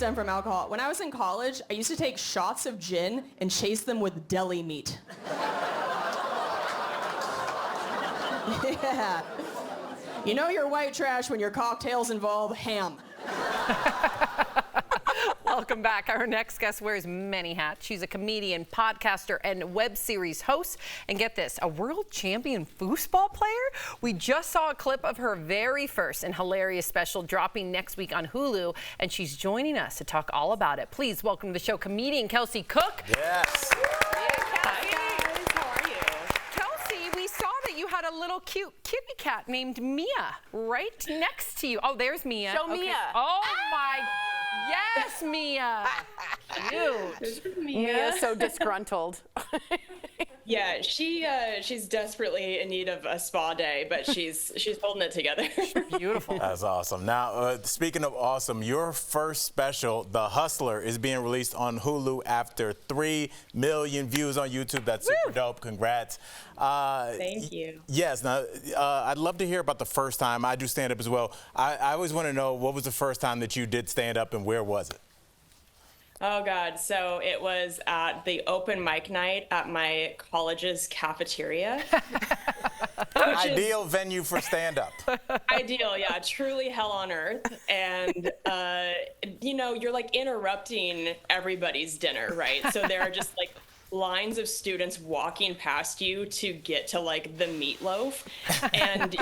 stem from alcohol. When I was in college, I used to take shots of gin and chase them with deli meat. Yeah. You know you're white trash when your cocktails involve ham. Welcome back. Our next guest wears many hats. She's a comedian, podcaster, and web series host. And get this, a world champion foosball player? We just saw a clip of her very first and hilarious special dropping next week on Hulu, and she's joining us to talk all about it. Please welcome to the show comedian Kelsey Cook. Yes. Hi, guys. How are you? Kelsey, we saw that you had a little cute kitty cat named Mia right next to you. Oh, there's Mia. Show Mia. Oh, my Yes, Mia. Cute. Mia's so disgruntled. Yeah, she's desperately in need of a spa day, but she's holding it together. Beautiful. That's awesome. Now, speaking of awesome, your first special, The Hustler, is being released on Hulu after 3 million views on YouTube. That's super dope. Congrats. Thank you. Yes. Now, I'd love to hear about the first time. I do stand up as well. I always want to know, what was the first time that you did stand up and where was it? Oh, God. So it was at the open mic night at my college's cafeteria. Ideal venue for stand-up. Ideal, yeah. Truly hell on earth. And, you know, you're like interrupting everybody's dinner, right? So there are just like lines of students walking past you to get to like the meatloaf. And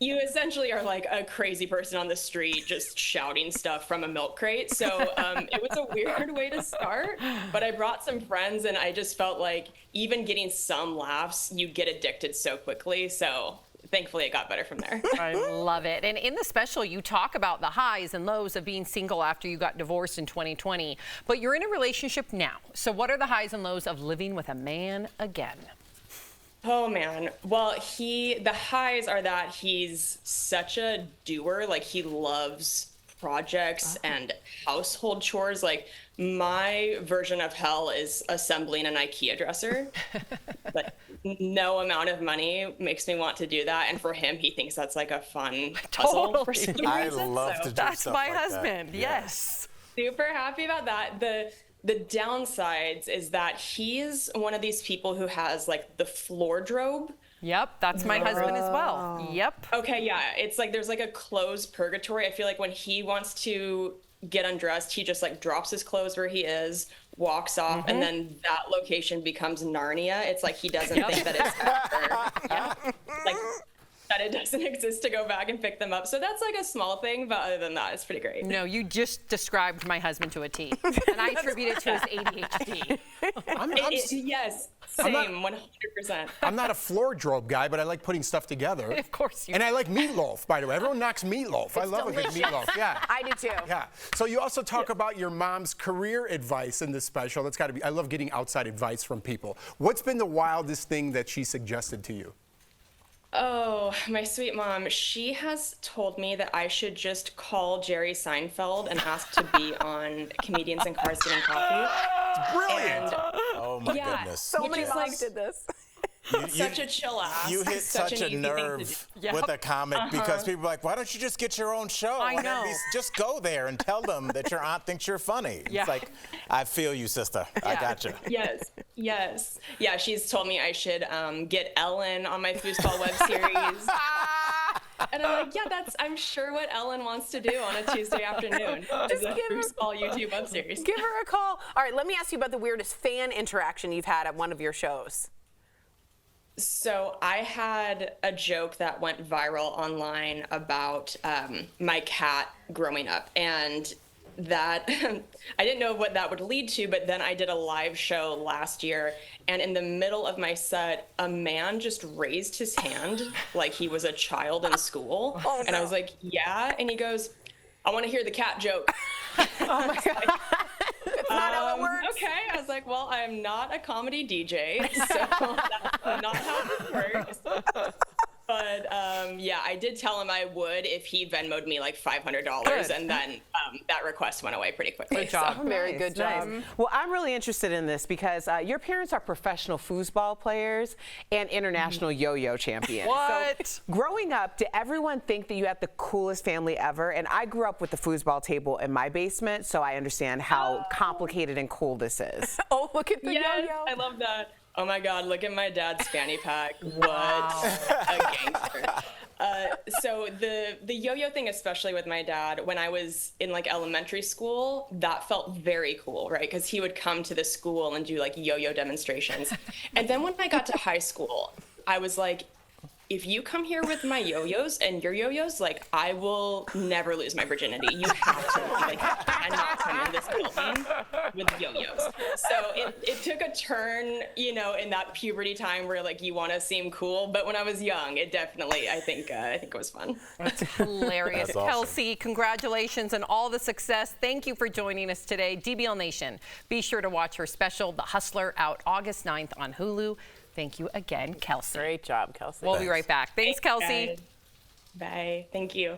you essentially are like a crazy person on the street just shouting stuff from a milk crate. So it was a weird way to start, but I brought some friends and I just felt like even getting some laughs, you get addicted so quickly. So thankfully it got better from there. I love it. And in the special, you talk about the highs and lows of being single after you got divorced in 2020, but you're in a relationship now. So what are the highs and lows of living with a man again? Oh, man. Well, the highs are that he's such a doer. Like, he loves projects and household chores. Like, my version of hell is assembling an IKEA dresser. But no amount of money makes me want to do that. And for him, he thinks that's like a fun puzzle for some reason. I love to do That's stuff my like husband. that. Yes. Super happy about that. The downsides is that he's one of these people who has like the floordrobe. Yep, that's my husband as well. Yep. Okay, yeah, it's like there's like a clothes purgatory. I feel like when he wants to get undressed, he just like drops his clothes where he is, walks off, and then that location becomes Narnia. It's like he doesn't think that it's ever, like that it doesn't exist to go back and pick them up. So that's like a small thing, but other than that, it's pretty great. No, you just described my husband to a T, and I attribute it to his ADHD. Yes, same, 100%. I'm not a floordrobe guy, but I like putting stuff together. Of course you And I like meatloaf, by the way. Everyone knocks meatloaf. I love a good meatloaf. Yeah. I do too. Yeah. So you also talk about your mom's career advice in this special. That's got to be, I love getting outside advice from people. What's been the wildest thing that she suggested to you? Oh, my sweet mom. She has told me that I should just call Jerry Seinfeld and ask to be on Comedians in Cars Getting Coffee. Brilliant. Oh, my goodness. So many is moms did this. Such a chill ass. You hit such an a easy nerve thing to do. with a comic because people are like, why don't you just get your own show? I And know. at least just go there and tell them that your aunt thinks you're funny. Yeah. It's like, I feel you, sister. I got you. Yes. Yeah, she's told me I should get Ellen on my foosball web series. And I'm like, yeah, I'm sure what Ellen wants to do on a Tuesday afternoon is a foosball YouTube web series. Give her a call. All right, let me ask you about the weirdest fan interaction you've had at one of your shows. So I had a joke that went viral online about my cat growing up, and that I didn't know what that would lead to, but then I did a live show last year, and in the middle of my set, a man just raised his hand like he was a child in school. Oh, and I was like, yeah, and he goes, I want to hear the cat joke. Oh my God. It's not how it works. Okay, I was like, well, I'm not a comedy DJ, so that's not how this works. But yeah, I did tell him I would if he Venmo'd me like $500, Good. and then that request went away pretty quickly. Good job. So. Very Nice, good job. nice. Well, I'm really interested in this because your parents are professional foosball players and international yo-yo champions. What? So, growing up, did everyone think that you had the coolest family ever? And I grew up with the foosball table in my basement, so I understand how complicated and cool this is. Oh, look at the Yes, yo-yo. I love that. Oh my God, look at my dad's fanny pack. What a gangster. So the yo-yo thing, especially with my dad, when I was in like elementary school, that felt very cool, right? Because he would come to the school and do like yo-yo demonstrations. And then when I got to high school, I was like, if you come here with my yo-yos and your yo-yos, like I will never lose my virginity. You have to like cannot come in this building with yo-yos. So it took a turn, you know, in that puberty time where like you want to seem cool. But when I was young, it definitely I think it was fun. That's hilarious. That's awesome. Kelsey, congratulations on all the success. Thank you for joining us today. DBL Nation, be sure to watch her special, The Hustler, out August 9th on Hulu. Thank you again, Kelsey. Great job, Kelsey. We'll be right back. Thanks, Kelsey. Guys. Bye. Thank you.